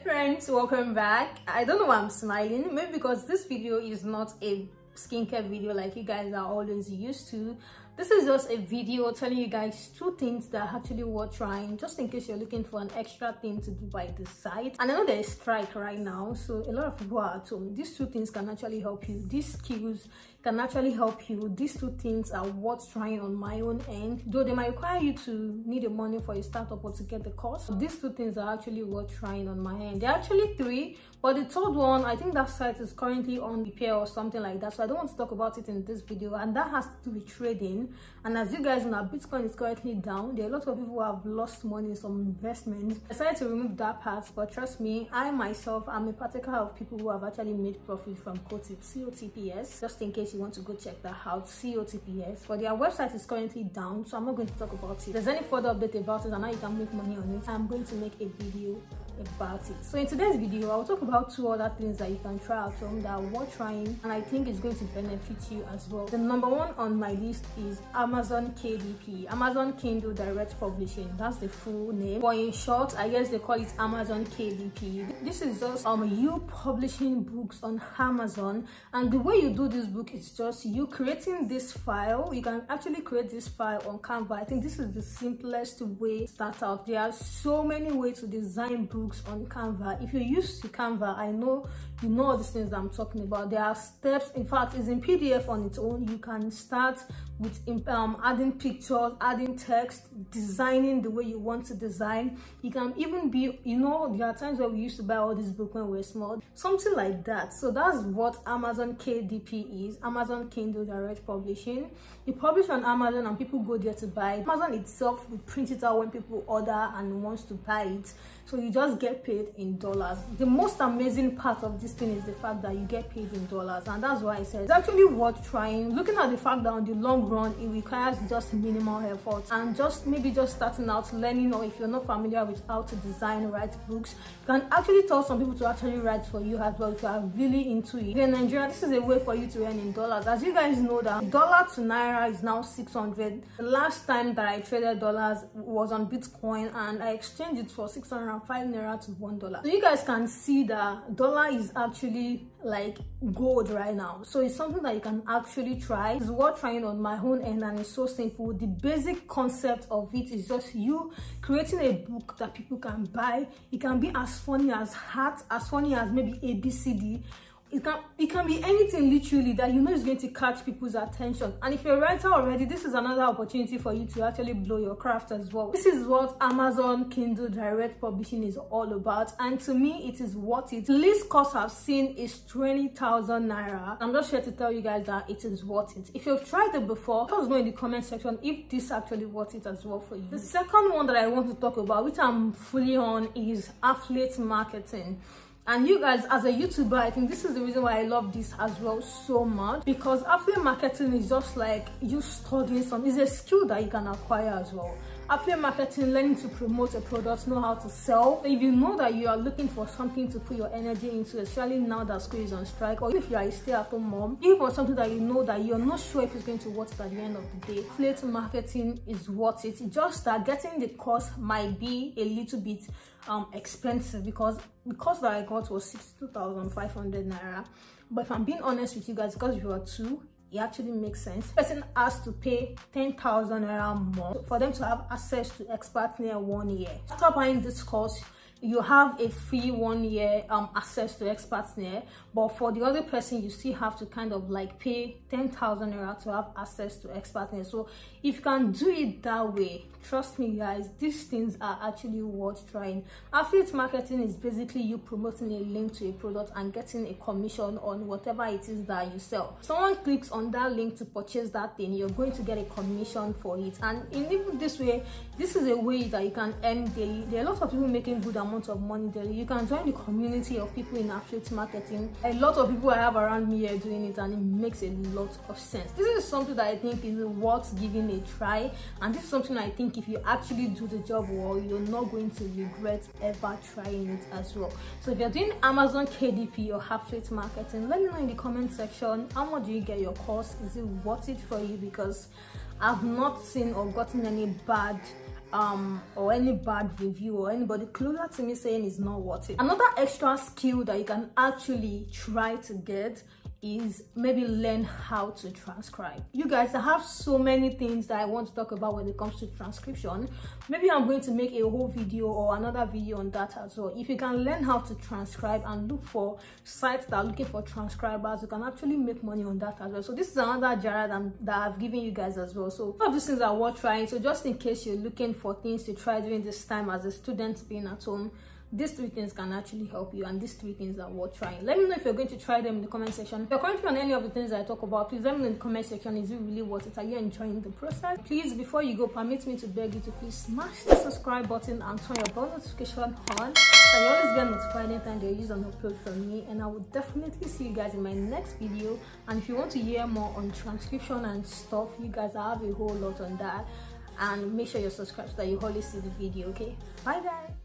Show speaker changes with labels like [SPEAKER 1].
[SPEAKER 1] Friends, welcome back. I don't know why I'm smiling, maybe because this video is not a skincare video like you guys are always used to. This is just a video telling you guys two things that are actually worth trying, just in case you're looking for an extra thing to do by the side. And I know there is strike right now, so a lot of people are at home. These two things can actually help you. These skills can actually help you. These two things are worth trying on my own end, though they might require you to need the money for a startup or to get the course. These two things are actually worth trying on my end. There are actually three, but the third one, I think that site is currently on repair or something like that, so I don't want to talk about it in this video, and that has to do with trading. And as you guys know, Bitcoin is currently down. There are a lot of people who have lost money in some investments. I decided to remove that part, but trust me, I myself am a particular of people who have actually made profit from quoted COTPS. Just in case you want to go check that out, COTPS. But their website is currently down, so I'm not going to talk about it. If there's any further update about it and how you can make money on it, I'm going to make a video about it. So in today's video, I'll talk about two other things that you can try at home that are worth trying, and I think it's going to benefit you as well. The number one on my list is Amazon KDP, Amazon Kindle Direct Publishing. That's the full name, but in short, I guess they call it Amazon KDP. This is just you publishing books on Amazon, and the way you do this book is just you creating this file. You can actually create this file on Canva. I think this is the simplest way to start out. There are so many ways to design books on Canva. If you're used to Canva, I know you know all these things that I'm talking about. There are steps. In fact, it's in PDF on its own. You can start with adding pictures, adding text, designing the way you want to design. You can even be, you know, there are times where we used to buy all these books when we were small, something like that. So that's what Amazon KDP is, Amazon Kindle Direct Publishing. You publish on Amazon and people go there to buy it. Amazon itself will print it out when people order and wants to buy it, so you just get paid in dollars. The most amazing part of this thing is the fact that you get paid in dollars, and that's why I said it's actually worth trying. Looking at the fact that on the long run it requires just minimal effort, and just maybe just starting out learning, or if you're not familiar with how to design, write books, you can actually tell some people to actually write for you as well if you are really into it. In Nigeria, this is a way for you to earn in dollars. As you guys know, that dollar to naira is now 600. The last time that I traded dollars was on Bitcoin, and I exchanged it for 605 naira to $1. So you guys can see that dollar is actually like gold right now. So it's something that you can actually try. It's worth trying on my own end, and it's so simple. The basic concept of it is just you creating a book that people can buy. It can be as funny as Heart, as funny as maybe ABCD. It can be anything literally that you know is going to catch people's attention. And if you're a writer already, this is another opportunity for you to actually blow your craft as well. This is what Amazon Kindle Direct Publishing is all about, and to me it is worth it. The least cost I've seen is 20,000 naira. I'm just here to tell you guys that it is worth it. If you've tried it before, let us know in the comment section if this actually worth it as well for you. The second one that I want to talk about, which I'm fully on, is affiliate marketing. And you guys, as a YouTuber, I think this is the reason why I love this as well so much, because affiliate marketing is just like you studying something. It's a skill that you can acquire as well. Affiliate marketing, learning to promote a product, know how to sell. If you know that you are looking for something to put your energy into, especially now that school is on strike, or if you are a stay-at-home mom, even for something that you know that you're not sure if it's going to work at the end of the day, affiliate marketing is worth it. Just that getting the course might be a little bit expensive, because the course that I got was 62,500 naira. But if I'm being honest with you guys, because you are two, it actually makes sense. The person has to pay 10,000 naira more for them to have access to expert near 1 year. After buying this course, you have a free 1 year access to experts near, but for the other person you still have to kind of like pay 10,000 naira to have access to experts near. So if you can do it that way, trust me guys, these things are actually worth trying. Affiliate marketing is basically you promoting a link to a product and getting a commission on whatever it is that you sell. Someone clicks on that link to purchase that thing, you're going to get a commission for it. And in even this way, this is a way that you can earn daily. There are a lot of people making good amounts of money daily. You can join the community of people in affiliate marketing. A lot of people I have around me are doing it, and it makes a lot of sense. This is something that I think is worth giving a try, and this is something I think if you actually do the job well, you're not going to regret ever trying it as well. So if you're doing Amazon KDP or affiliate marketing, let me know in the comment section, how much do you get your course? Is it worth it for you? Because I've not seen or gotten any bad or any bad review or anybody closer to me saying it's not worth it. Another extra skill that you can actually try to get is maybe learn how to transcribe. You guys, I have so many things that I want to talk about when it comes to transcription. Maybe I'm going to make a whole video or another video on that as well. If you can learn how to transcribe and look for sites that are looking for transcribers, you can actually make money on that as well. So this is another jar that I've given you guys as well. So all of these things are worth trying. So just in case you're looking for things to try during this time as a student being at home, these 3 things can actually help you, and these 3 things are worth trying. Let me know if you're going to try them in the comment section. If you're currently on any of the things that I talk about, please let me know in the comment section. Is it really worth it? Are you enjoying the process? Please, before you go, permit me to beg you to please smash the subscribe button and turn your bell notification on, so you always get notified anytime there is an upload from me. And I will definitely see you guys in my next video. And if you want to hear more on transcription and stuff, you guys, I have a whole lot on that. And make sure you're subscribed so that you always see the video. Okay, bye guys.